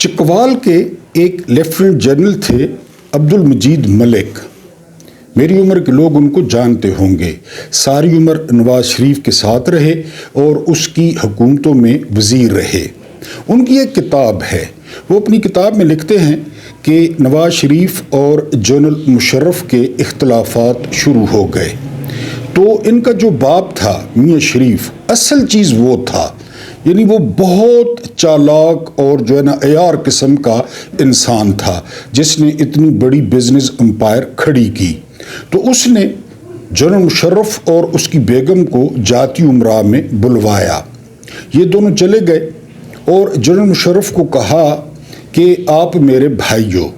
चकवाल के एक lieutenant general थे अब्दुल मजीद मलिक। मेरी उम्र के लोग उनको जानते होंगे। सारी उम्र नवाज शरीफ के साथ रहे और उसकी हुकूमतों में वज़ीर रहे। उनकी एक किताब है, वो अपनी किताब में लिखते हैं कि नवाज शरीफ और जनरल मुशर्रफ के इख्तलाफात शुरू हो गए। तो इनका जो बाप था मियाँ शरीफ, असल चीज़ वो था, यानी वो बहुत चालाक और जो है ना अयार किस्म का इंसान था जिसने इतनी बड़ी बिजनेस एम्पायर खड़ी की। तो उसने जनरल मुशर्रफ और उसकी बेगम को जाती उमरा में बुलवाया। ये दोनों चले गए और जनरल मुशर्रफ को कहा कि आप मेरे भाई हो,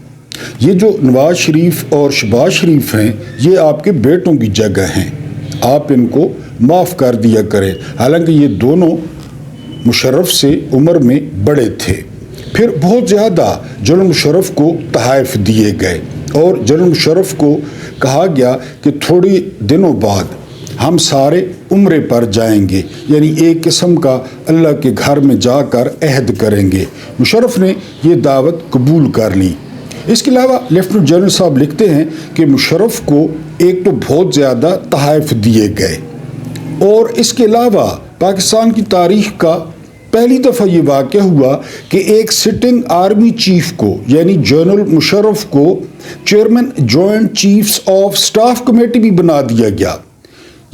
ये जो नवाज शरीफ और शहबाज शरीफ हैं ये आपके बेटों की जगह हैं, आप इनको माफ़ कर दिया करें। हालांकि ये दोनों मुशर्रफ से उम्र में बड़े थे। फिर बहुत ज़्यादा जनरल मुशर्रफ को तहाइफ दिए गए और जनरल मुशर्रफ को कहा गया कि थोड़ी दिनों बाद हम सारे उम्रे पर जाएंगे, यानी एक किस्म का अल्लाह के घर में जाकर अहद करेंगे। मुशर्रफ ने ये दावत कबूल कर ली। इसके अलावा लेफ्टिनेंट जनरल साहब लिखते हैं कि मुशर्रफ को एक तो बहुत ज़्यादा तहाइफ दिए गए और इसके अलावा पाकिस्तान की तारीख का पहली दफ़ा ये वाक़या हुआ कि एक सिटिंग आर्मी चीफ को यानी जनरल मुशर्रफ को chairman joint chiefs of staff committee भी बना दिया गया।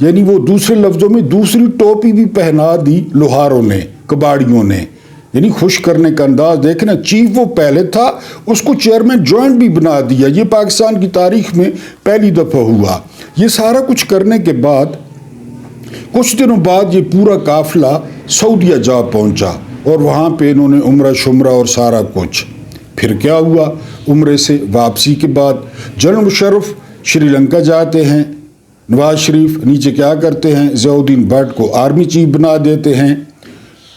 यानी वो दूसरे लफ्ज़ों में दूसरी टोपी भी पहना दी लोहारों ने, कबाड़ियों ने। यानी खुश करने का अंदाज देखना, चीफ वो पहले था उसको चेयरमैन जॉइंट भी बना दिया। ये पाकिस्तान की तारीख में पहली दफ़ा हुआ। ये सारा कुछ करने के बाद कुछ दिनों बाद ये पूरा काफिला सऊदीया जा पहुंचा और वहाँ पे इन्होंने उम्रा शुमरा और सारा कुछ। फिर क्या हुआ, उम्रे से वापसी के बाद जनरल मुशर्रफ श्रीलंका जाते हैं। नवाज शरीफ नीचे क्या करते हैं, ज़ियाउद्दीन भट्ट को आर्मी चीफ बना देते हैं,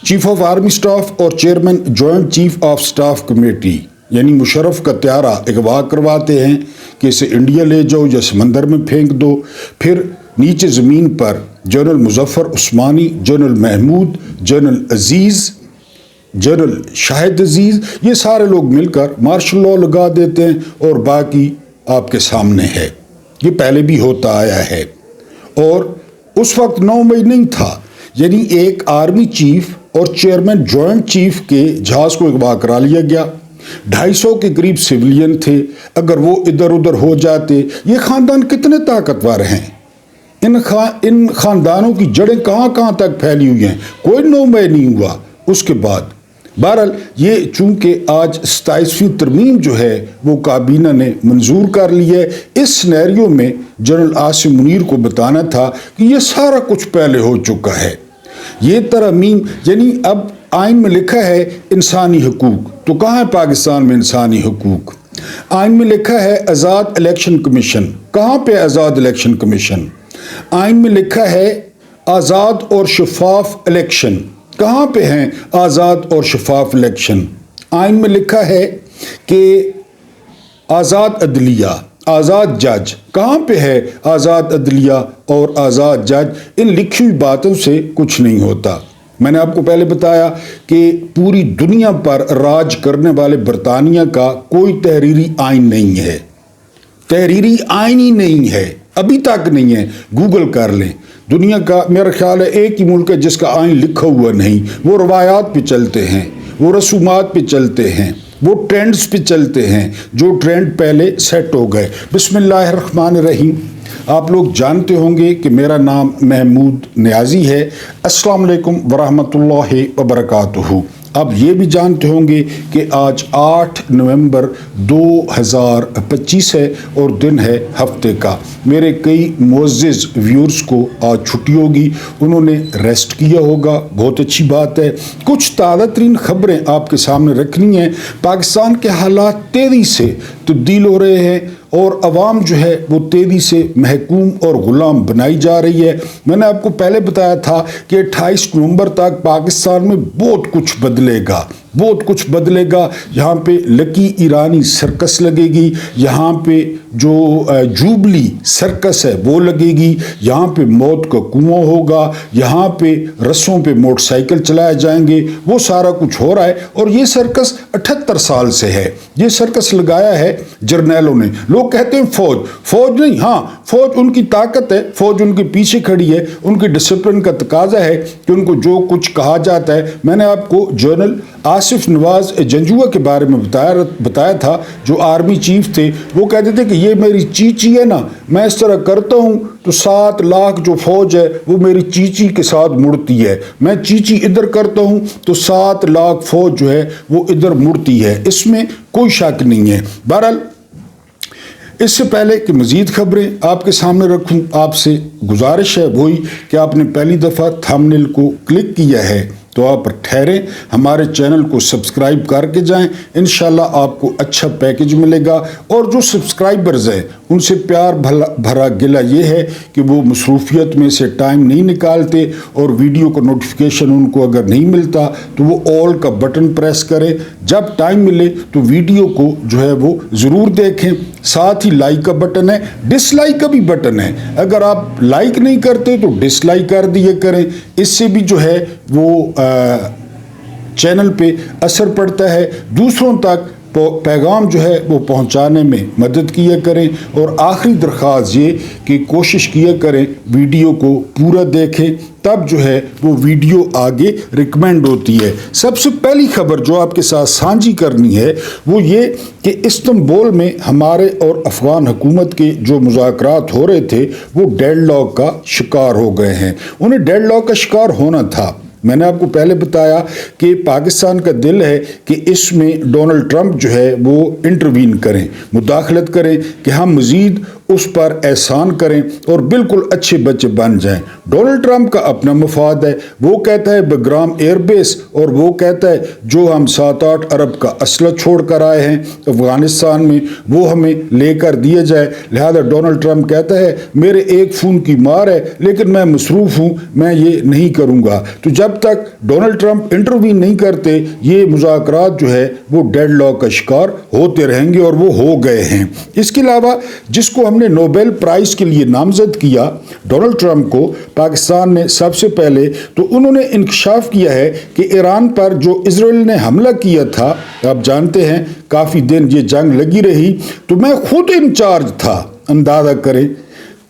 चीफ ऑफ आर्मी स्टाफ और chairman joint chief of staff committee. यानी मुशर्रफ का त्यारा अगवा करवाते हैं कि इसे इंडिया ले जाओ या समंदर में फेंक दो। फिर नीचे ज़मीन पर जनरल मुजफ्फर उस्मानी, जनरल महमूद, जनरल अजीज़, जनरल शाहिद अजीज़, ये सारे लोग मिलकर मार्शल लॉ लगा देते हैं और बाकी आपके सामने है। ये पहले भी होता आया है और उस वक्त 9 मई नहीं था, यानी एक आर्मी चीफ और चेयरमैन जॉइंट चीफ के जहाज़ को अगवा करा लिया गया। 250 के करीब सिविलियन थे। अगर वो इधर उधर हो जाते, ये ख़ानदान कितने ताकतवर हैं, इन ख़ानदानों की जड़ें कहाँ कहाँ तक फैली हुई हैं, कोई 9 मई नहीं हुआ उसके बाद। बहरहाल ये चूँकि आज 27वीं तरमीम जो है वो काबीना ने मंजूर कर ली है। इस सिनेरियो में जनरल आसिम मुनीर को बताना था कि ये सारा कुछ पहले हो चुका है। ये तरमीम यानी अब आइन में लिखा है इंसानी हुकूक, तो कहाँ है पाकिस्तान में इंसानी हुकूक? आइन में लिखा है आज़ाद इलेक्शन कमीशन, कहाँ पे आज़ाद इलेक्शन कमीशन? आइन में लिखा है आज़ाद और शफाफ इलेक्शन, कहाँ पे हैं आज़ाद और शफाफ इलेक्शन? आइन में लिखा है कि आज़ाद अदलिया, आज़ाद जज, कहाँ पे है आज़ाद अदलिया और आज़ाद जज? इन लिखी हुई बातों से कुछ नहीं होता। मैंने आपको पहले बताया कि पूरी दुनिया पर राज करने वाले बरतानिया का कोई तहरीरी आइन नहीं है, तहरीरी आइन ही नहीं है, अभी तक नहीं है। गूगल कर लें, दुनिया का मेरा ख्याल है एक ही मुल्क है जिसका आइन लिखा हुआ नहीं। वो रवायात पे चलते हैं, वो रसूमात पे चलते हैं, वो ट्रेंड्स पे चलते हैं, जो ट्रेंड पहले सेट हो गए। बिस्मिल्लाहिर्रहमानिर्रहीम। आप लोग जानते होंगे कि मेरा नाम महमूद नियाज़ी है। अस्सलाम वालेकुम वरहमतुल्लाहि वबरकातुहू। अब ये भी जानते होंगे कि आज 8 नवंबर 2025 है और दिन है हफ्ते का। मेरे कई मुअज़्ज़िज़ व्यूअर्स को आज छुट्टी होगी, उन्होंने रेस्ट किया होगा, बहुत अच्छी बात है। कुछ ताज़ा तरीन खबरें आपके सामने रखनी हैं। पाकिस्तान के हालात तेज़ी से तब्दील हो रहे हैं और अवाम जो है वो तेज़ी से महकूम और ग़ुलाम बनाई जा रही है। मैंने आपको पहले बताया था कि 28 नवंबर तक पाकिस्तान में बहुत कुछ बदलेगा, بہت کچھ بدلے گا. یہاں پہ لکی ایرانی سرکس لگے گی, یہاں پہ جو جوبلی سرکس ہے وہ لگے گی, یہاں پہ موت کا کنواں ہوگا, یہاں پہ رسوں پہ موٹر سائیکل چلائے جائیں گے. وہ سارا کچھ ہو رہا ہے اور یہ سرکس 78 سال سے ہے. یہ سرکس لگایا ہے جرنیلوں نے. لوگ کہتے ہیں فوج نہیں, ہاں فوج ان کی طاقت ہے, فوج ان کے پیچھے کھڑی ہے, ان کی ڈسپلن کا تقاضا ہے کہ ان کو جو کچھ کہا جاتا ہے. میں نے آپ کو جنرل آصف نواز جنجوعہ کے بارے میں بتایا تھا, جو آرمی چیف تھے. وہ کہتے تھے کہ یہ میری چیچی ہے نا, میں اس طرح کرتا ہوں تو 7 لاکھ جو فوج ہے وہ میری چیچی کے ساتھ مڑتی ہے, میں چیچی ادھر کرتا ہوں تو 7 لاکھ فوج جو ہے وہ ادھر مڑتی ہے. اس میں کوئی شک نہیں ہے. بہرحال اس سے پہلے کہ مزید خبریں آپ کے سامنے رکھوں, آپ سے گزارش ہے وہی کہ آپ نے پہلی دفعہ تھمبنیل کو کلک کیا ہے تو آپ ٹھہریں, ہمارے چینل کو سبسکرائب کر کے جائیں. انشاءاللہ آپ کو اچھا پیکج ملے گا. اور جو سبسکرائبرز ہیں ان سے پیار بھرا گلہ یہ ہے کہ وہ مصروفیت میں سے ٹائم نہیں نکالتے, اور ویڈیو کا نوٹیفیکیشن ان کو اگر نہیں ملتا تو وہ آل کا بٹن پریس کریں. جب ٹائم ملے تو ویڈیو کو جو ہے وہ ضرور دیکھیں. ساتھ ہی لائک کا بٹن ہے, ڈس لائک کا بھی بٹن ہے. اگر آپ لائک نہیں کرتے تو ڈس لائک کر دیے کریں. اس سے بھی جو ہے وہ چینل پہ اثر پڑتا ہے, دوسروں تک پیغام جو ہے وہ پہنچانے میں مدد کیا کریں. اور آخری درخواست یہ کہ کوشش کیا کریں ویڈیو کو پورا دیکھیں, تب جو ہے وہ ویڈیو آگے ریکمینڈ ہوتی ہے. سب سے پہلی خبر جو آپ کے ساتھ سانجھی کرنی ہے وہ یہ کہ استنبول میں ہمارے اور افغان حکومت کے جو مذاکرات ہو رہے تھے وہ ڈیڈ لاک کا شکار ہو گئے ہیں. انہیں ڈیڈ لاک کا شکار ہونا تھا. میں نے آپ کو پہلے بتایا کہ پاکستان کا دل ہے کہ اس میں ڈونلڈ ٹرمپ جو ہے وہ انٹروین کریں, مداخلت کریں کہ ہم مزید اس پر احسان کریں اور بالکل اچھے بچے بن جائیں. ڈونلڈ ٹرمپ کا اپنا مفاد ہے. وہ کہتا ہے بگرام ایئر بیس, اور وہ کہتا ہے جو ہم 7-8 ارب کا اسلحہ چھوڑ کر آئے ہیں افغانستان میں وہ ہمیں لے کر دیا جائے. لہذا ڈونلڈ ٹرمپ کہتا ہے میرے ایک فون کی مار ہے لیکن میں مصروف ہوں, میں یہ نہیں کروں گا. تو جب تک ڈونلڈ ٹرمپ انٹروین نہیں کرتے یہ مذاکرات جو ہے وہ ڈیڈ لاک کا شکار ہوتے رہیں گے, اور وہ ہو گئے ہیں. اس کے علاوہ جس کو ہم نے نوبل پرائز کے لیے نامزد کیا ڈونلڈ ٹرمپ کو, پاکستان نے سب سے پہلے تو انہوں نے انکشاف کیا ہے کہ ایران پر جو اسرائیل نے حملہ کیا تھا, آپ جانتے ہیں کافی دن یہ جنگ لگی رہی, تو میں خود انچارج تھا. اندازہ کریں,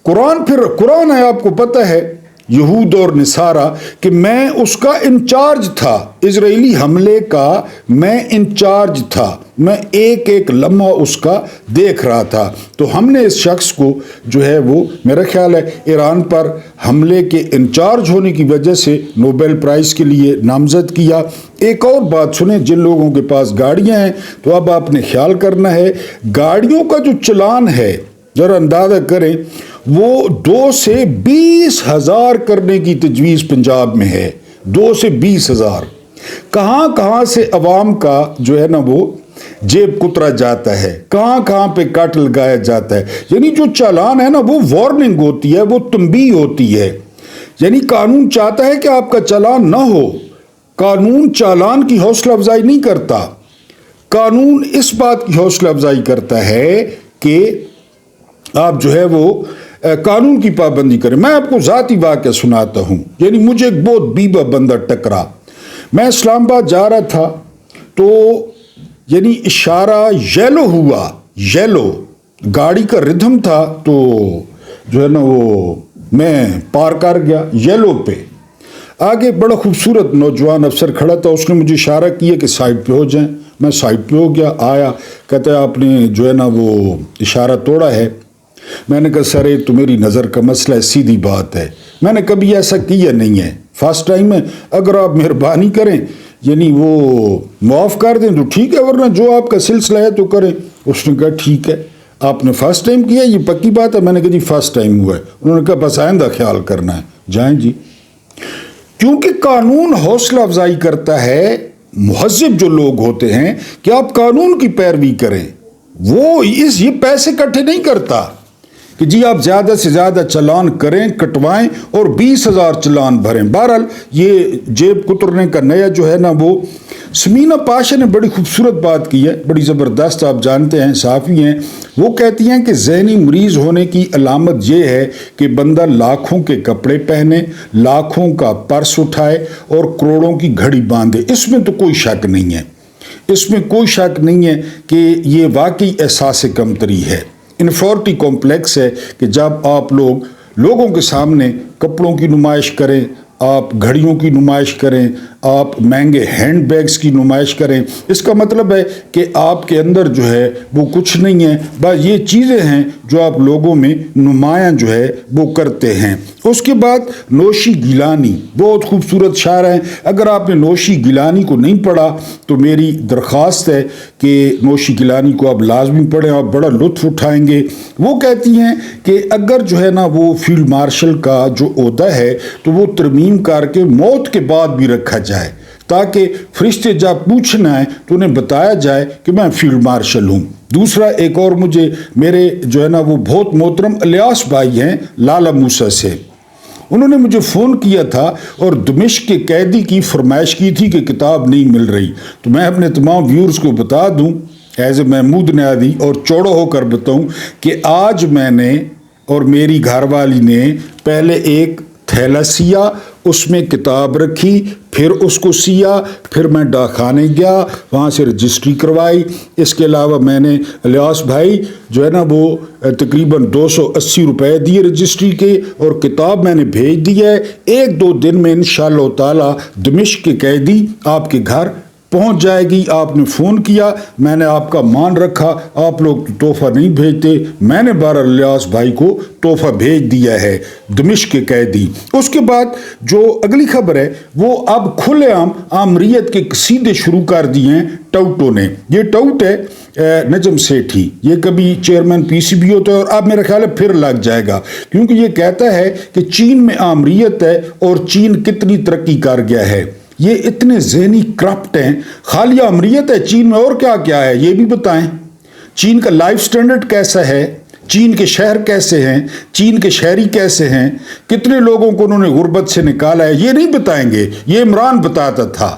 قرآن ہے آپ کو پتہ ہے یہود اور نصارہ کہ میں اس کا انچارج تھا, اسرائیلی حملے کا میں انچارج تھا, میں ایک ایک لمحہ اس کا دیکھ رہا تھا. تو ہم نے اس شخص کو جو ہے وہ میرا خیال ہے ایران پر حملے کے انچارج ہونے کی وجہ سے نوبل پرائز کے لیے نامزد کیا. ایک اور بات سنیں, جن لوگوں کے پاس گاڑیاں ہیں تو اب آپ نے خیال کرنا ہے گاڑیوں کا جو چلان ہے ذرا اندازہ کریں, وہ 2 سے 20 ہزار کرنے کی تجویز پنجاب میں ہے. 2 سے 20 ہزار. کہاں سے عوام کا جو ہے نا وہ جیب کترا جاتا ہے, کہاں پہ کٹ لگایا جاتا ہے. یعنی جو چالان ہے نا وہ وارننگ ہوتی ہے, وہ تنبیہ ہوتی ہے. یعنی قانون چاہتا ہے کہ آپ کا چالان نہ ہو. قانون چالان کی حوصلہ افزائی نہیں کرتا, قانون اس بات کی حوصلہ افزائی کرتا ہے کہ آپ جو ہے وہ قانون کی پابندی کریں. میں آپ کو ذاتی واقعہ سناتا ہوں. یعنی مجھے ایک بہت بیبا بندہ ٹکرا. میں اسلام آباد جا رہا تھا تو یعنی اشارہ یلو ہوا, یلو گاڑی کا ردھم تھا, تو جو ہے نا وہ میں پار کر گیا یلو پہ. آگے بڑا خوبصورت نوجوان افسر کھڑا تھا, اس نے مجھے اشارہ کیا کہ سائڈ پہ ہو جائیں. میں سائڈ پہ ہو گیا. آیا کہتا ہے آپ نے جو ہے نا وہ اشارہ توڑا ہے. میں نے کہا سر تو میری نظر کا مسئلہ ہے, سیدھی بات ہے, میں نے کبھی ایسا کیا نہیں ہے, فرسٹ ٹائم ہے, اگر آپ مہربانی کریں یعنی وہ معاف کر دیں تو ٹھیک ہے, ورنہ جو آپ کا سلسلہ ہے تو کریں. اس نے کہا ٹھیک ہے, آپ نے فرسٹ ٹائم کیا, یہ پکی بات ہے. میں نے کہا جی فرسٹ ٹائم ہوا ہے. انہوں نے کہا بس آئندہ خیال کرنا ہے, جائیں جی. کیونکہ قانون حوصلہ افزائی کرتا ہے مہذب جو لوگ ہوتے ہیں کہ آپ قانون کی پیروی کریں. وہ یہ پیسے اکٹھے نہیں کرتا کہ جی آپ زیادہ سے زیادہ چلان کریں, کٹوائیں اور 20 ہزار چلان بھریں. بہرحال یہ جیب کترنے کا نیا جو ہے نا وہ समीना पाशा ने बड़ी खूबसूरत बात की है, बड़ी ज़बरदस्त, आप जानते हैं साफ़ी हैं। वो कहती हैं कि ज़हनी मरीज़ होने की अलामत ये है कि बंदा लाखों के कपड़े पहने, लाखों का पर्स उठाए और करोड़ों की घड़ी बांधे। इसमें तो कोई शक नहीं है, इसमें कोई शक नहीं है कि ये वाकई एहसास कमतरी है, इन्फॉर्टी कॉम्प्लेक्स है कि जब आप लोगों के सामने कपड़ों की नुमाइश करें, आप घड़ियों की नुमाइश करें, आप महंगे हैंड बैग्स की नुमाइश करें, इसका मतलब है कि आपके अंदर जो है वो कुछ नहीं है, बस ये चीज़ें हैं जो आप लोगों में नुमायां जो है वो करते हैं। उसके बाद नौशी गिलानी बहुत खूबसूरत शायर हैं। अगर आपने नौशी गिलानी को नहीं पढ़ा तो मेरी दरख्वास्त है कि नौशी गिलानी को आप लाजमी पढ़ें, आप बड़ा लुत्फ़ उठाएंगे। वो कहती हैं कि अगर जो है ना वो फील्ड मार्शल का जो ओहदा है तो वो तरमीम करके मौत के बाद भी रखा जाए, ताकि फरिश्ते जब पूछना है तो उन्हें बताया जाए कि मैं फील्ड मार्शल हूँ। दूसरा, एक और मुझे मेरे जो है ना वो बहुत मोहतरम इलियास भाई हैं लाला मूसा से, उन्होंने मुझे फ़ोन किया था और दमिश्क के कैदी की फरमाइश की थी कि किताब नहीं मिल रही। तो मैं अपने तमाम व्यूअर्स को बता दूं एज ए महमूद न्यादी और चौड़ा होकर बताऊं कि आज मैंने और मेरी घरवाली ने पहले एक थैला सिया, उसमें किताब रखी, फिर उसको सिया, फिर मैं डाकखाने गया, वहाँ से रजिस्ट्री करवाई। इसके अलावा मैंने इलियास भाई जो है ना वो तकरीबन 280 रुपए दिए रजिस्ट्री के, और किताब मैंने भेज दी है। 1-2 दिन में इंशाअल्लाह ताला दमिश्क के कैदी आपके घर पहुंच जाएगी। आपने फ़ोन किया, मैंने आपका मान रखा, आप लोग तोहफ़ा नहीं भेजते, मैंने बहरहाल इलियास भाई को तोहफ़ा भेज दिया है, दमिश्क के कैदी। उसके बाद जो अगली खबर है वो अब खुलेआम आमरीत के कसीदे शुरू कर दिए हैं टाउटों ने। ये टाउट है नजम सेठी, ये कभी चेयरमैन पीसीबी होता है और अब मेरा ख्याल है फिर लग जाएगा, क्योंकि ये कहता है कि चीन में आमरीत है और चीन कितनी तरक्की कर गया है। ये इतने ज़हनी करप्ट हैं, खाली अमरीत है चीन में, और क्या क्या है ये भी बताएं। चीन का लाइफ स्टैंडर्ड कैसा है, चीन के शहर कैसे हैं, चीन के शहरी कैसे हैं, कितने लोगों को उन्होंने गुर्बत से निकाला है, ये नहीं बताएंगे। ये इमरान बताता था,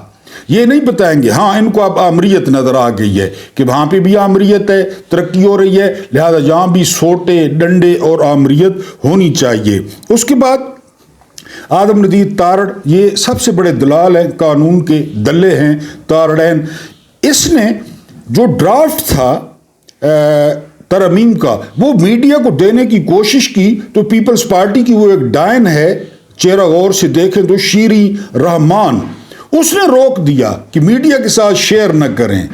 ये नहीं बताएंगे। हाँ, इनको अब आमरीत नज़र आ गई है कि वहाँ पे भी आमरीत है, तरक्की हो रही है, लिहाजा यहाँ भी सोटे डंडे और आमरीत होनी चाहिए। उसके बाद आदम नदीर तारड़, ये सबसे बड़े दलाल हैं, कानून के दल्ले हैं तारड़ैन। इसने जो ड्राफ्ट था तरमीम का वो मीडिया को देने की कोशिश की, तो पीपल्स पार्टी की वो एक डायन है, चेहरा गौर से देखें तो शीरी रहमान, उसने रोक दिया कि मीडिया के साथ शेयर न करें।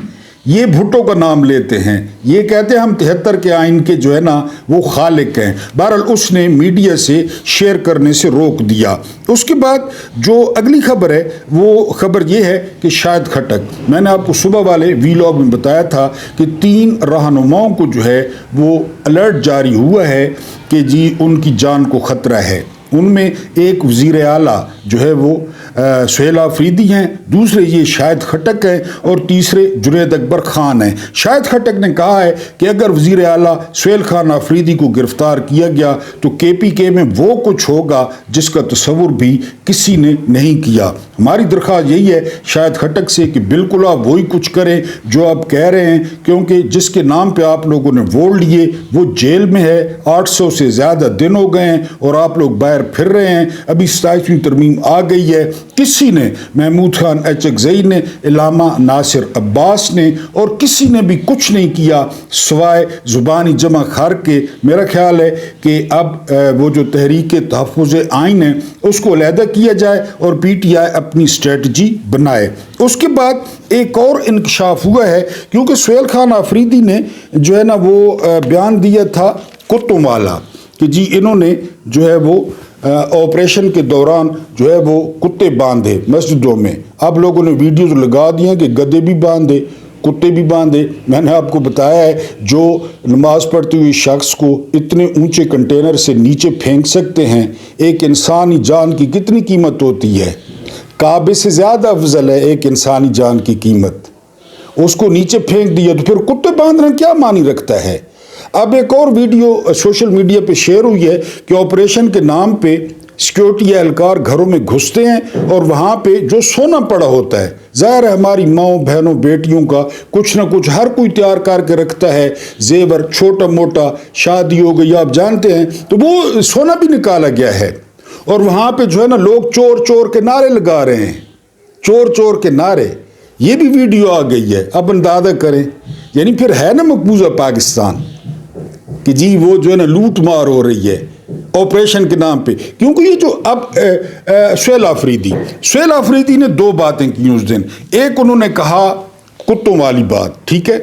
ये भुट्टो का नाम लेते हैं, ये कहते हैं हम 73 के आइन के जो है ना वो खालिक हैं। बहरहाल उसने मीडिया से शेयर करने से रोक दिया। उसके बाद जो अगली खबर है वो खबर ये है कि शाहिद खटक, मैंने आपको सुबह वाले वीलॉग में बताया था कि 3 रहनुमाओं को जो है वो अलर्ट जारी हुआ है कि जी उनकी जान को ख़तरा है। उनमें एक वज़ीर आला जो है वो सुहेल आफरीदी हैं, दूसरे ये शाहिद खटक हैं और तीसरे जुनैद अकबर खान हैं। शाहिद खटक ने कहा है कि अगर वज़ीर आला सुहेल खान आफरीदी को गिरफ्तार किया गया तो KPK में वो कुछ होगा जिसका तसव्वुर भी किसी ने नहीं किया। हमारी दरख्वास्त यही है शाहिद खटक से कि बिल्कुल आप वही कुछ करें जो आप कह रहे हैं, क्योंकि जिसके नाम पे आप लोगों ने वोट लिए वो जेल में है, 800 से ज़्यादा दिन हो गए हैं और आप लोग बाहर फिर रहे हैं। अभी 27वीं तरमीम आ गई है, किसी ने, महमूद खान अकज़ई ने, इलामा नासिर अब्बास ने और किसी ने भी कुछ नहीं किया सवाए ज़ुबानी जमा खार के। मेरा ख्याल है कि अब वो जो तहरीक तहफ़्फ़ुज़ आइन है उसको अलहदा किया जाए और PTI अपनी स्ट्रेटजी बनाए। उसके बाद एक और इंकशाफ हुआ है, क्योंकि सुहेल खान आफरीदी ने जो है ना वो बयान दिया था कुत्तों वाला कि जी इन्होंने जो है वो ऑपरेशन के दौरान जो है वो कुत्ते बांधे मस्जिदों में। अब लोगों ने वीडियोज लगा दिए कि गधे भी बांधे, कुत्ते भी बांधे। मैंने आपको बताया है जो नमाज पढ़ते हुए शख्स को इतने ऊंचे कंटेनर से नीचे फेंक सकते हैं, एक इंसानी जान की कितनी कीमत होती है, काबे से ज़्यादा अफजल है एक इंसानी जान की कीमत। उसको नीचे फेंक दिया तो फिर कुत्ते बांधना क्या मानी रखता है। अब एक और वीडियो सोशल मीडिया पे शेयर हुई है कि ऑपरेशन के नाम पे सिक्योरिटी एहलकार घरों में घुसते हैं और वहाँ पे जो सोना पड़ा होता है, ज़ाहिर है हमारी माँओं बहनों बेटियों का कुछ ना कुछ हर कोई तैयार करके रखता है, जेवर छोटा मोटा, शादी हो गई आप जानते हैं, तो वो सोना भी निकाला गया है। और वहाँ पे जो है ना लोग चोर चोर के नारे लगा रहे हैं, चोर चोर के नारे, ये भी वीडियो आ गई है। अब अंदाजा करें, यानी फिर है ना मकबूजा पाकिस्तान कि जी वो जो है ना लूट मार हो रही है ऑपरेशन के नाम पे। क्योंकि ये जो अब सुहेल आफरीदी ने दो बातें की उस दिन। एक उन्होंने कहा कुत्तों वाली बात, ठीक है,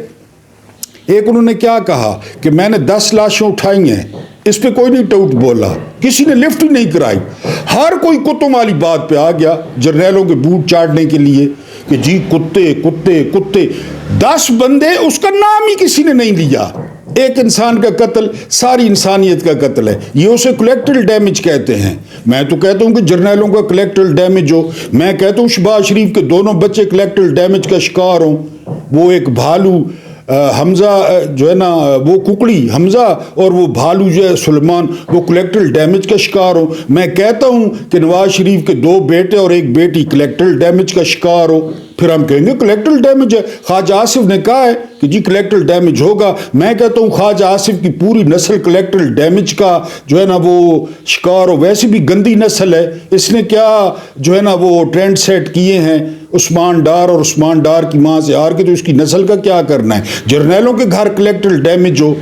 एक उन्होंने क्या कहा कि मैंने 10 लाशें उठाई हैं, इस पे कोई नहीं टाउट बोला, किसी ने लिफ्ट ही नहीं कराई, हर कोई कुत्तों वाली बात पे आ गया जर्नैलों के बूट चाटने के लिए कि जी कुत्ते कुत्ते कुत्ते। 10 बंदे, उसका नाम ही किसी ने नहीं लिया। एक इंसान का कत्ल सारी इंसानियत का कत्ल है, ये उसे कोलेक्टरल डैमेज कहते हैं। मैं तो कहता हूं कि जर्नैलों का कोलेक्टरल डैमेज हो, मैं कहता हूं शहबाज शरीफ के दोनों बच्चे कोलेक्टरल डैमेज का शिकार हों, वो एक भालू हमजा जो है ना, वो कुकड़ी हमजा और वो भालू जो है सुलेमान, वो कोलेक्टरल डैमेज का शिकार हो। मैं कहता हूं कि नवाज शरीफ के 2 बेटे और 1 बेटी कोलेक्टरल डैमेज का शिकार हो, फिर हम कहेंगे कोलेक्टरल डैमेज है। ख्वाजा आसिफ ने कहा है कि जी कोलेक्टरल डैमेज होगा, मैं कहता हूं ख्वाजा आसिफ की पूरी नस्ल कोलेक्टरल डैमेज का जो है ना वो शिकार हो। वैसे भी गंदी नस्ल है, इसने क्या जो है ना वो ट्रेंड सेट किए हैं उस्मान डार और उस्मान डार की मां से हार के, तो उसकी नस्ल का क्या करना है। जर्नैलों के घर कोलेक्टरल डैमेज हो,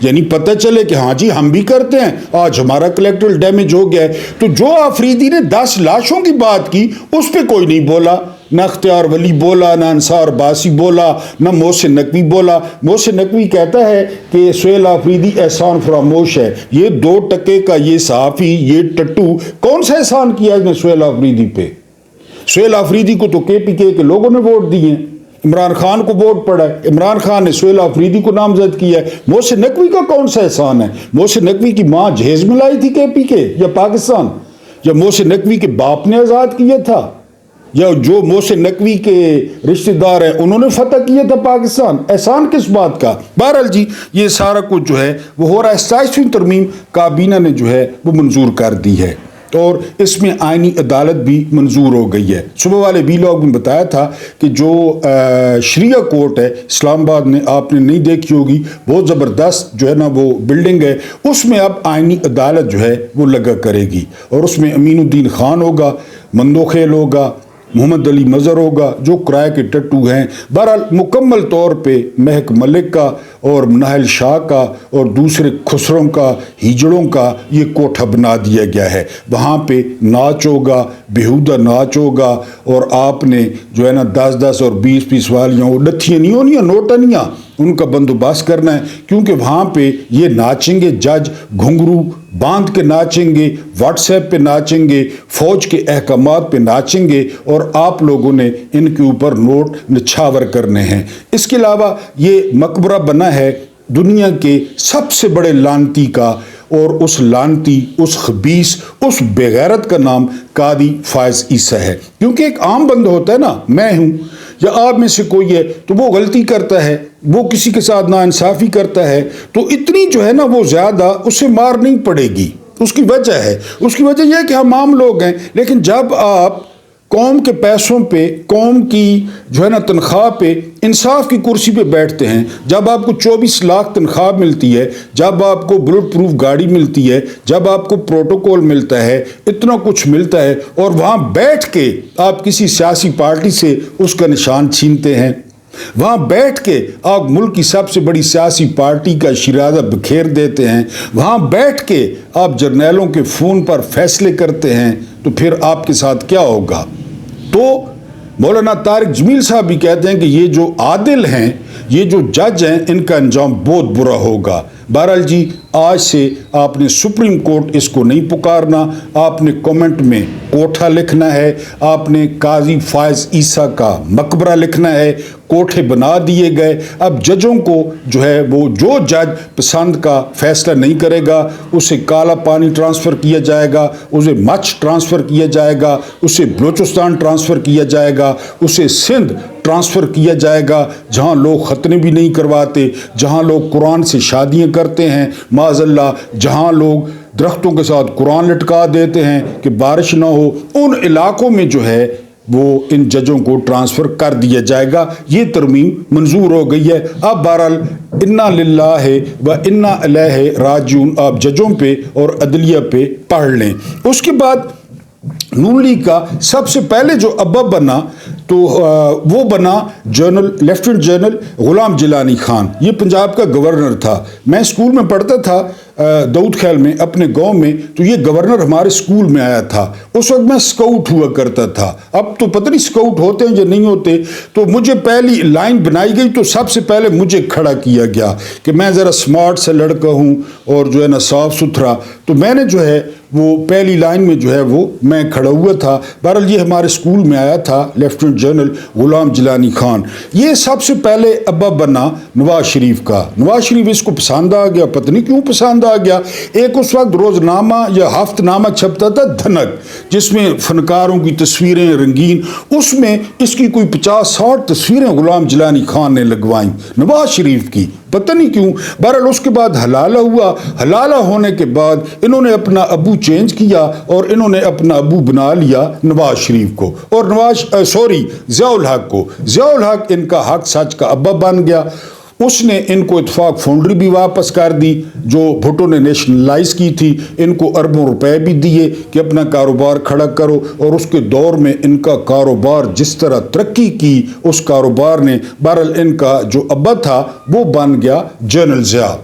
यानी पता चले कि हाँ जी हम भी करते हैं, आज हमारा कोलेक्टरल डैमेज हो गया है। तो जो आफरीदी ने 10 लाशों की बात की उस पर कोई नहीं बोला, ना अख्तियार वली बोला, ना अंसार बासी बोला, ना मोहसिन नकवी बोला। मोहसिन नकवी कहता है कि सुहेल आफरीदी एहसान फरामोश है, ये 2 टके का ये सहाफ़ी, ये टट्टू कौन सा एहसान किया इसने सुहेल आफरीदी पे। सुहेल आफरीदी को तो KPK के लोगों ने वोट दिए हैं, इमरान खान को वोट पड़ा है, इमरान खान ने सुहेल आफरीदी को नामजद किया है। मोहसिन नकवी का कौन सा एहसान है। मोहसिन नकवी की माँ जहेज में लाई थी KPK या पाकिस्तान, या मोहसिन नकवी के बाप ने आज़ाद किया था, या जो मोहसिन नकवी के रिश्तेदार हैं उन्होंने फतह किया था पाकिस्तान। एहसान किस बात का। बहरहाल जी ये सारा कुछ जो है वो हो रहा है। 27वीं तरमीम काबीना ने जो है वो मंजूर कर दी है और इसमें आईनी अदालत भी मंजूर हो गई है। सुबह वाले वीलॉग में बताया था कि जो शरिया कोर्ट है इस्लामाबाद में, आपने नहीं देखी होगी, बहुत ज़बरदस्त जो है ना वो बिल्डिंग है, उसमें अब आईनी अदालत जो है वो लगा करेगी और उसमें अमीनुद्दीन खान होगा, मंदोखेल होगा, मोहम्मद अली मज़र होगा जो किराए के टट्टू हैं। बहरहाल मुकम्मल तौर पे महक मलिक का और नाहिल शाह का और दूसरे खुसरों का, हिजड़ों का ये कोठा बना दिया गया है। वहाँ पे नाच होगा, बेहुदा नाच होगा और आपने जो है ना 10-10 और 20-20 वालियाँ वो नथियाँ नहीं होनी, नोटनियाँ, उनका बंदोबस्त करना है। क्योंकि वहाँ पे ये नाचेंगे जज, घुंघरू बांध के नाचेंगे, व्हाट्सएप पे नाचेंगे, फौज के अहकामात पे नाचेंगे और आप लोगों ने इनके ऊपर नोट निछावर करने हैं। इसके अलावा ये मकबरा बना है दुनिया के सबसे बड़े लानती का, और उस लानती, उस खबीस, उस बेगैरत का नाम कादी फायज ईसा है। क्योंकि एक आम बंदा होता है ना, मैं हूँ या आप में से कोई है, तो वो गलती करता है, वो किसी के साथ नाइंसाफ़ी करता है, तो इतनी जो है ना वो ज़्यादा उसे मार नहीं पड़ेगी। उसकी वजह है, उसकी वजह यह है कि हम आम लोग हैं। लेकिन जब आप कौम के पैसों पे, कौम की जो है ना तनख्वाह पे, इंसाफ की कुर्सी पे बैठते हैं, जब आपको 24 लाख तनख्वाह मिलती है, जब आपको बुलेट प्रूफ गाड़ी मिलती है, जब आपको प्रोटोकॉल मिलता है, इतना कुछ मिलता है, और वहाँ बैठ के आप किसी सियासी पार्टी से उसका निशान छीनते हैं, वहाँ बैठ के आप मुल्क की सबसे बड़ी सियासी पार्टी का शिराजा बिखेर देते हैं, वहाँ बैठ के आप जर्नैलों के फ़ोन पर फैसले करते हैं, तो फिर आपके साथ क्या होगा। तो मौलाना तारिक जमील साहब भी कहते हैं कि ये जो आदिल हैं, ये जो जज हैं, इनका अंजाम बहुत बुरा होगा। बहरहाल जी आज से आपने सुप्रीम कोर्ट इसको नहीं पुकारना, आपने कमेंट में कोठा लिखना है, आपने काजी फायज ईसा का मकबरा लिखना है, कोठे बना दिए गए। अब जजों को जो है वो जो जज पसंद का फैसला नहीं करेगा उसे काला पानी ट्रांसफ़र किया जाएगा, उसे मच ट्रांसफ़र किया जाएगा, उसे बलूचिस्तान ट्रांसफ़र किया जाएगा, उसे सिंध ट्रांसफ़र किया जाएगा, जहाँ लोग खतने भी नहीं करवाते, जहाँ लोग कुरान से शादियाँ करते हैं माज़अल्लाह, जहाँ लोग درختوں کے ساتھ قرآن لٹکا دیتے ہیں کہ بارش نہ ہو، ان علاقوں میں جو ہے وہ ان ججوں کو ٹرانسفر کر دیا جائے گا۔ یہ ترمیم منظور ہو گئی ہے۔ اب بہرحال انا للہ و انا الیہ راجعون آپ ججوں پہ اور عدلیہ پہ پڑھ لیں۔ اس کے بعد نون لیگ کا سب سے پہلے جو ابا بنا تو وہ بنا لیفٹیننٹ جنرل غلام جیلانی خان۔ یہ پنجاب کا گورنر تھا۔ میں اسکول میں پڑھتا تھا داؤد خیل میں اپنے گاؤں میں، تو یہ گورنر ہمارے اسکول میں آیا تھا۔ اس وقت میں اسکاؤٹ ہوا کرتا تھا، اب تو پتہ نہیں اسکاؤٹ ہوتے ہیں یا نہیں ہوتے۔ تو مجھے پہلی لائن بنائی گئی تو سب سے پہلے مجھے کھڑا کیا گیا کہ میں ذرا سمارٹ سا لڑکا ہوں اور جو ہے نا صاف ستھرا، تو میں نے جو ہے وہ پہلی لائن میں جو ہے وہ میں کھڑا ہوا تھا۔ بہرحال یہ ہمارے اسکول میں آیا تھا لیفٹیننٹ جنرل غلام جیلانی خان۔ یہ سب سے پہلے ابا بنا نواز شریف کا۔ نواز شریف اس کو پسند آ گیا، پتہ نہیں کیوں پسند آ گیا۔ ایک اس وقت روزنامہ یا ہفت نامہ چھپتا تھا دھنک، جس میں فنکاروں کی تصویریں رنگین، اس میں اس کی کوئی 50-60 تصویریں غلام جیلانی خان نے لگوائیں نواز شریف کی، پتہ نہیں کیوں۔ بہرحال اس کے بعد حلالہ ہوا۔ حلالہ ہونے کے بعد انہوں نے اپنا ابو چینج کیا اور انہوں نے اپنا ابو بنا لیا نواز شریف کو، اور ضیاء الحق کو۔ ضیاء الحق ان کا حق سچ کا ابا بن گیا۔ اس نے ان کو اتفاق فاؤنڈری بھی واپس کر دی جو بھٹو نے نیشنلائز کی تھی، ان کو اربوں روپے بھی دیے کہ اپنا کاروبار کھڑا کرو، اور اس کے دور میں ان کا کاروبار جس طرح ترقی کی اس کاروبار نے، بہرحال ان کا جو ابا تھا وہ بن گیا جنرل ضیاء،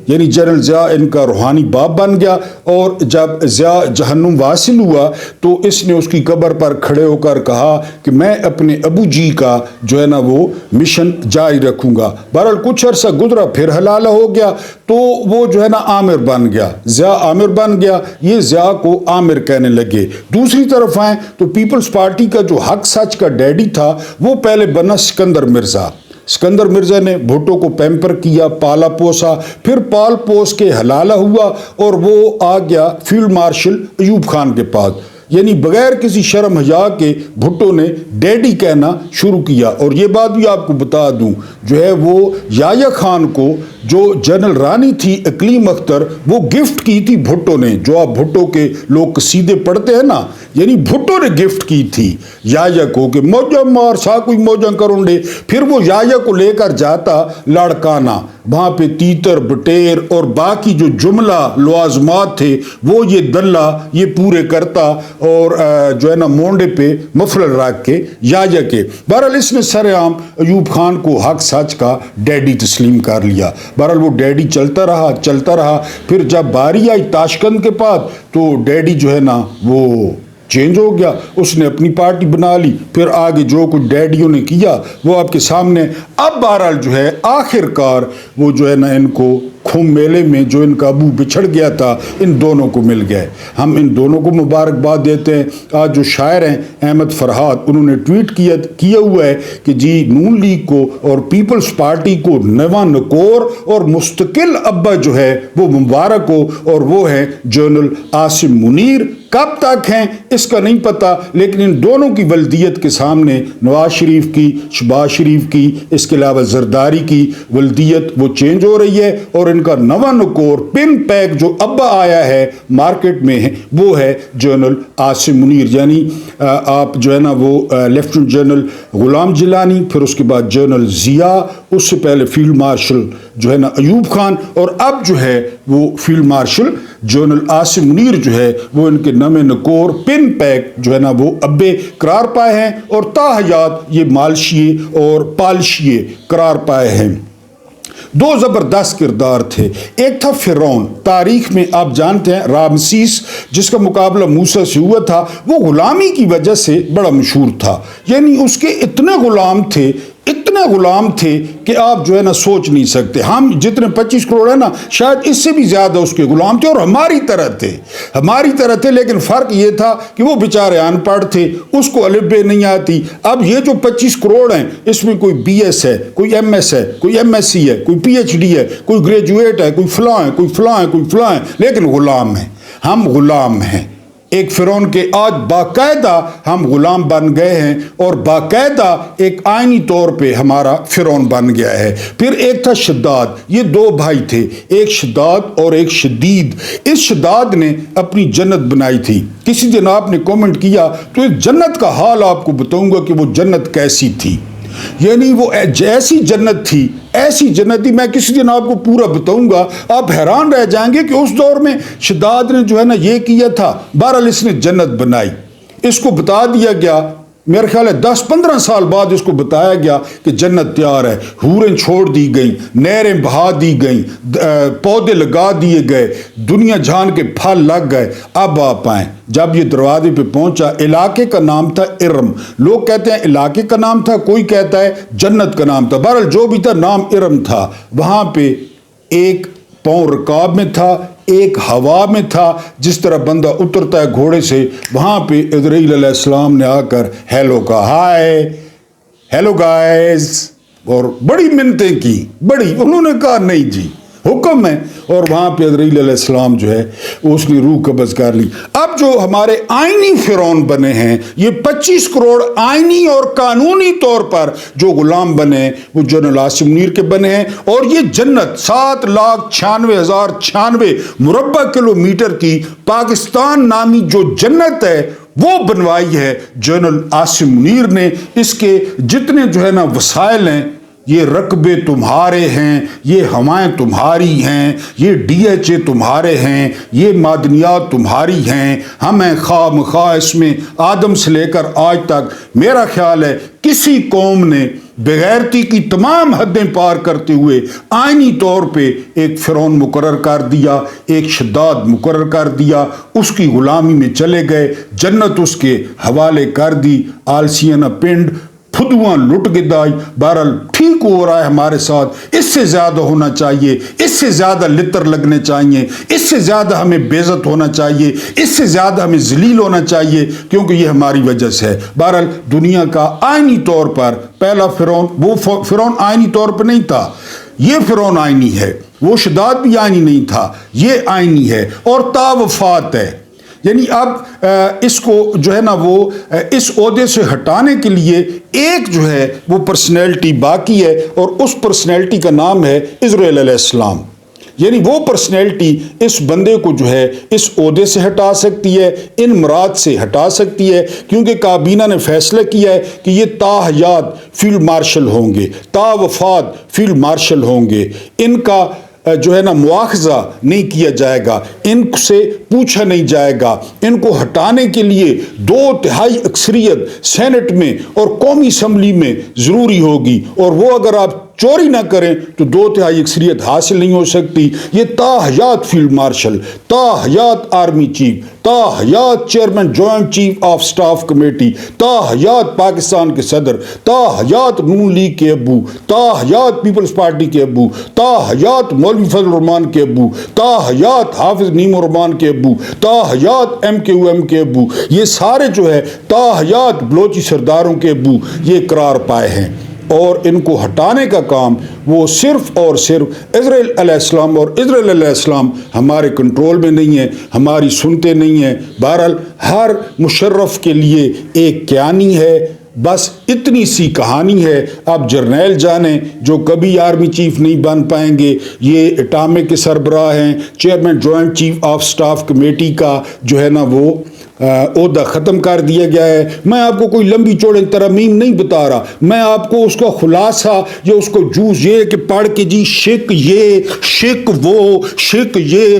یعنی جنرل ضیاء ان کا روحانی باپ بن گیا۔ اور جب ضیاء جہنم واصل ہوا تو اس نے اس کی قبر پر کھڑے ہو کر کہا کہ میں اپنے ابو جی کا جو ہے نا وہ مشن جاری رکھوں گا۔ بہرحال کچھ عرصہ گزرا، پھر حلالہ ہو گیا تو وہ جو ہے نا عامر بن گیا، ضیاء عامر بن گیا۔ یہ ضیاء کو عامر کہنے لگے۔ دوسری طرف آئیں تو پیپلز پارٹی کا جو حق سچ کا ڈیڈی تھا وہ پہلے بنا سکندر مرزا۔ سکندر مرزا نے بھٹو کو پیمپر کیا، پالا پوسا، پھر پال پوس کے حلالہ ہوا اور وہ آ گیا فیلڈ مارشل ایوب خان کے پاس، یعنی بغیر کسی شرم حیا کے بھٹو نے ڈیڈی کہنا شروع کیا۔ اور یہ بات بھی آپ کو بتا دوں، جو ہے وہ یحییٰ خان کو جو جنرل رانی تھی اقلیم اختر، وہ گفٹ کی تھی بھٹو نے، جو آپ بھٹو کے لوگ قصیدے پڑھتے ہیں نا، یعنی بھٹو نے گفٹ کی تھی یحییٰ کو کہ موجہ مار سا کوئی موجہ کرونڈے۔ پھر وہ یحییٰ کو لے کر جاتا لاڑکانہ، وہاں پہ تیتر بٹیر اور باقی جو جملہ لوازمات تھے وہ یہ دلہ یہ پورے کرتا، اور جو ہے نا مونڈے پہ مفلر رکھ کے یحییٰ کے۔ بہرحال اس نے سر عام ایوب خان کو حق سچ کا ڈیڈی تسلیم کر لیا۔ بہرحال وہ ڈیڈی چلتا رہا۔ پھر جب باری آئی تاشقند کے پاس تو ڈیڈی جو ہے نا وہ چینج ہو گیا، اس نے اپنی پارٹی بنا لی۔ پھر آگے جو کچھ ڈیڈیوں نے کیا وہ آپ کے سامنے۔ اب بہرحال جو ہے آخر کار وہ جو ہے نا ان کو کھم میلے میں جو ان کا ابو بچھڑ گیا تھا ان دونوں کو مل گئے۔ ہم ان دونوں کو مبارکباد دیتے ہیں۔ آج جو شاعر ہیں احمد فرحات، انہوں نے ٹویٹ کیا ہوا ہے کہ جی نون لیگ کو اور پیپلز پارٹی کو نواں نکور اور مستقل ابا جو ہے وہ مبارک ہو، اور وہ ہیں جنرل عاصم منیر۔ کب تک ہیں اس کا نہیں پتا، لیکن ان دونوں کی ولدیت کے سامنے نواز شریف کی، شہباز شریف کی، اس کے علاوہ زرداری کی ولدیت وہ چینج ہو رہی ہے، اور ان کا نواں نکور پن پیک جو ابا آیا ہے مارکیٹ میں ہے وہ ہے جنرل عاصم منیر، یعنی آپ جو ہے نا وہ لیفٹیننٹ جنرل غلام جیلانی، پھر اس کے بعد جنرل ضیاء، اس سے پہلے فیلڈ مارشل جو ہے نا ایوب خان، اور اب جو ہے وہ field marshal general Asim Munir جو ہے وہ ان کے نئے نکور پن پیک جو ہے نا وہ ابے قرار پائے ہیں، اور تا حیات یہ مالشیے اور پالشیے قرار پائے ہیں۔ دو زبردست کردار تھے، ایک تھا فرعون، تاریخ میں آپ جانتے ہیں رامسیس جس کا مقابلہ موسیٰ سے ہوا تھا، وہ غلامی کی وجہ سے بڑا مشہور تھا، یعنی اس کے اتنے غلام تھے کہ آپ جو ہے نا سوچ نہیں سکتے۔ ہم جتنے 25 کروڑ ہیں نا شاید اس سے بھی زیادہ اس کے غلام تھے، اور ہماری طرح تھے، لیکن فرق یہ تھا کہ وہ بیچارے ان پڑھ تھے، اس کو الف بے نہیں آتی۔ اب یہ جو 25 کروڑ ہیں اس میں کوئی بی ایس ہے، کوئی ایم ایس ہے، کوئی ایم ایس سی ہے، کوئی پی ایچ ڈی ہے، کوئی گریجویٹ ہے، کوئی فلاں ہے، لیکن غلام ہیں، ہم غلام ہیں۔ ایک فرعون کے آج باقاعدہ ہم غلام بن گئے ہیں اور باقاعدہ ایک آئینی طور پہ ہمارا فرعون بن گیا ہے۔ پھر ایک تھا شداد، یہ دو بھائی تھے، ایک شداد اور ایک شدید۔ اس شداد نے اپنی جنت بنائی تھی۔ کسی دن آپ نے کومنٹ کیا تو اس جنت کا حال آپ کو بتاؤں گا کہ وہ جنت کیسی تھی، یعنی وہ ایسی جنت تھی، ایسی جنت تھی، میں کسی دن آپ کو پورا بتاؤں گا، آپ حیران رہ جائیں گے کہ اس دور میں شداد نے جو ہے نا یہ کیا تھا۔ بہرحال اس نے جنت بنائی، اس کو بتا دیا گیا، میرے خیال ہے 10-15 سال بعد اس کو بتایا گیا کہ جنت تیار ہے، حوریں چھوڑ دی گئیں، نہریں بہا دی گئیں، پودے لگا دیے گئے، دنیا جہان کے پھل لگ گئے، اب آپ آئیں۔ جب یہ دروازے پہ پہنچا، علاقے کا نام تھا ارم، لوگ کہتے ہیں علاقے کا نام تھا، کوئی کہتا ہے جنت کا نام تھا، بہرحال جو بھی تھا نام ارم تھا۔ وہاں پہ ایک پاؤں رکاب میں تھا، ایک ہوا میں تھا، جس طرح بندہ اترتا ہے گھوڑے سے، وہاں پہ عزرائیل علیہ السلام نے آ کر ہیلو کہا، ہائے ہیلو گائز، اور بڑی منتیں کی، بڑی، انہوں نے کہا نہیں جی حکم ہے، اور وہاں پہ عزرائیل علیہ السلام جو ہے اس نے روح قبض کر لی۔ اب جو ہمارے آئینی فرعون بنے ہیں، یہ 25 کروڑ آئینی اور قانونی طور پر جو غلام بنے ہیں وہ جنرل عاصم منیر کے بنے ہیں، اور یہ جنت 7,96,096 مربع کلومیٹر کی پاکستان نامی جو جنت ہے وہ بنوائی ہے جنرل عاصم منیر نے۔ اس کے جتنے جو ہے نا وسائل ہیں، یہ رقبے تمہارے ہیں، یہ ہوائیں تمہاری ہیں، یہ ڈی ایچ اے تمہارے ہیں، یہ معدنیات تمہاری ہیں، ہمیں خواہ مخواہ اس میں آدم سے لے کر آج تک میرا خیال ہے کسی قوم نے بغیرتی کی تمام حدیں پار کرتے ہوئے آئینی طور پہ ایک فرعون مقرر کر دیا، ایک شداد مقرر کر دیا، اس کی غلامی میں چلے گئے، جنت اس کے حوالے کر دی، آلسیانہ پنڈ پھدواں لٹ گدائی۔ بہرحال ٹھیک ہو رہا ہے ہمارے ساتھ، اس سے زیادہ ہونا چاہیے، اس سے زیادہ لتر لگنے چاہیے، اس سے زیادہ ہمیں بے عزت ہونا چاہیے، اس سے زیادہ ہمیں ذلیل ہونا چاہیے، کیونکہ یہ ہماری وجہ سے ہے۔ بہرحال دنیا کا آئینی طور پر پہلا فرعون، وہ فرعون آئینی طور پر نہیں تھا، یہ فرعون آئینی ہے، وہ شداد بھی آئینی نہیں تھا، یہ آئینی ہے اور تا وفات ہے۔ یعنی اب اس کو جو ہے نا وہ اس عہدے سے ہٹانے کے لیے ایک جو ہے وہ پرسنالٹی باقی ہے، اور اس پرسنالٹی کا نام ہے عزرائیل علیہ السلام۔ یعنی وہ پرسنالٹی اس بندے کو جو ہے اس عہدے سے ہٹا سکتی ہے، ان مراد سے ہٹا سکتی ہے، کیونکہ کابینہ نے فیصلہ کیا ہے کہ یہ تا حیات فیلڈ مارشل ہوں گے، تا وفات فیلڈ مارشل ہوں گے، ان کا جو ہے نا مواخذہ نہیں کیا جائے گا، ان سے پوچھا نہیں جائے گا، ان کو ہٹانے کے لیے 2/3 اکثریت سینٹ میں اور قومی اسمبلی میں ضروری ہوگی، اور وہ اگر آپ چوری نہ کریں تو 2/3 اکثریت حاصل نہیں ہو سکتی۔ یہ تا حیات فیلڈ مارشل، تا حیات آرمی چیف، تا حیات chairman joint chief of staff committee, تا حیات پاکستان کے صدر، تا حیات نون لیگ کے ابو، تا حیات پیپلز پارٹی کے ابو، تا حیات مولوی فضل الرحمان کے ابو، تا حیات حافظ نعیم الرحمان کے ابو، تا حیات MKOM کے ابو، یہ سارے جو ہے تا حیات بلوچی سرداروں کے ابو یہ قرار پائے ہیں، اور ان کو ہٹانے کا کام وہ صرف اور صرف عزرائیل علیہ السلام، اور عزرائیل علیہ السلام ہمارے کنٹرول میں نہیں ہے، ہماری سنتے نہیں ہیں۔ بہرحال ہر مشرف کے لیے ایک کیانی ہے، بس اتنی سی کہانی ہے۔ اب جرنیل جانے جو کبھی آرمی چیف نہیں بن پائیں گے، یہ اٹامے کے سربراہ ہیں، chairman joint chief of staff committee کا جو ہے نا وہ عہدہ ختم کر دیا گیا ہے۔ میں آپ کو کوئی لمبی چوڑی ترمیم نہیں بتا رہا، میں آپ کو اس کا خلاصہ یا اس کو جوز یہ کہ پڑھ کے جی شک یہ شک وہ شک یہ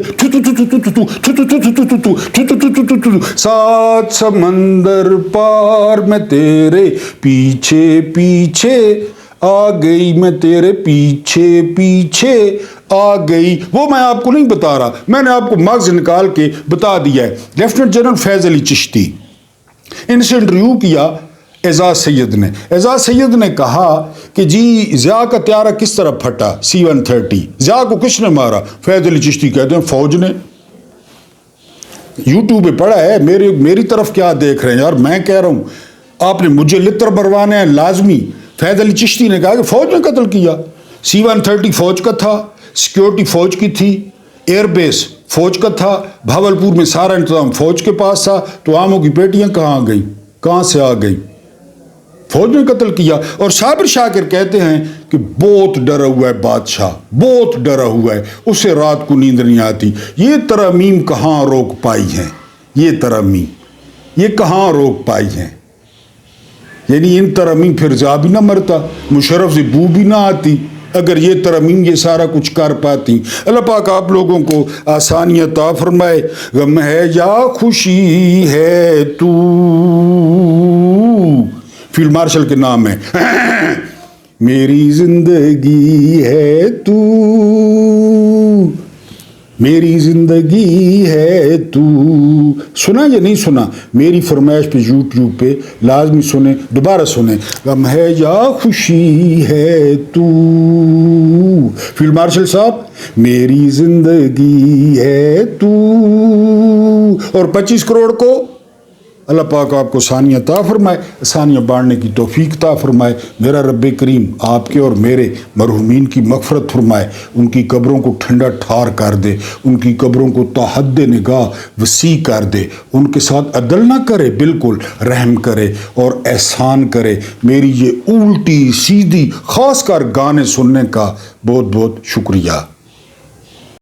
7 سمندر پار میں تیرے پیچھے پیچھے آ گئی، میں تیرے پیچھے پیچھے آ گئی، وہ میں آپ کو نہیں بتا رہا، میں نے آپ کو مغز نکال کے بتا دیا ہے۔ لیفٹیننٹ جنرل فیض علی چشتی، ان سے انٹرویو کیا اعزاز سید نے، اعزاز سید نے کہا کہ جی ضیاء کا طیارہ کس طرح پھٹا C-130، ضیاء کو کس نے مارا؟ فیض علی چشتی کہتے ہیں فوج نے۔ یوٹیوب پہ پڑھا ہے، میری طرف کیا دیکھ رہے ہیں یار، میں کہہ رہا ہوں آپ نے مجھے لتر بروانے ہیں لازمی۔ فیض علی چشتی نے کہا کہ فوج نے قتل کیا، C-130 فوج کا تھا، سیکیورٹی فوج کی تھی، ایئر بیس फौज का था, भावलपुर में सारा इंतजाम फौज के पास था, तो आमों की पेटियां कहाँ आ गई, कहाँ से आ गई? फौज ने कत्ल किया। और साबिर शाकिर कहते हैं कि बहुत डरा हुआ है बादशाह, बहुत डरा हुआ है, उसे रात को नींद नहीं आती। ये तरमीम कहाँ रोक पाई है, ये तरमीम ये कहाँ रोक पाई है? यानी इन तरमीम फिर जा भी ना मरता, मुशर्रफ से बू भी ना आती, अगर ये तरमीम ये सारा कुछ कर पाती। अल्लाह पाक आप लोगों को आसानियाँ अता फरमाए। गम है या खुशी है तू, फील्ड मार्शल के नाम है। मेरी जिंदगी है तू, मेरी जिंदगी है तू। सुना या नहीं सुना? मेरी फरमाइश पे यूट्यूब पे लाजमी सुने, दोबारा सुने। गम है या खुशी है तू, फील्ड मार्शल साहब, मेरी जिंदगी है तू। और 25 करोड़ को अल्लाह पाक आपको सानिया अता फरमाए, सानिया बांटने की तौफीक अता फरमाए। मेरा रब्बे करीम आपके और मेरे मरहुमीन की मग़फ़िरत फरमाए, उनकी कब्रों को ठंडा ठार कर दे, उनकी कब्रों को ताहद्द निगाह वसी कर दे, उनके साथ अदल ना करे, बिल्कुल रहम करे और एहसान करे। मेरी ये उल्टी सीधी ख़ास कर गाने सुनने का बहुत बहुत शुक्रिया।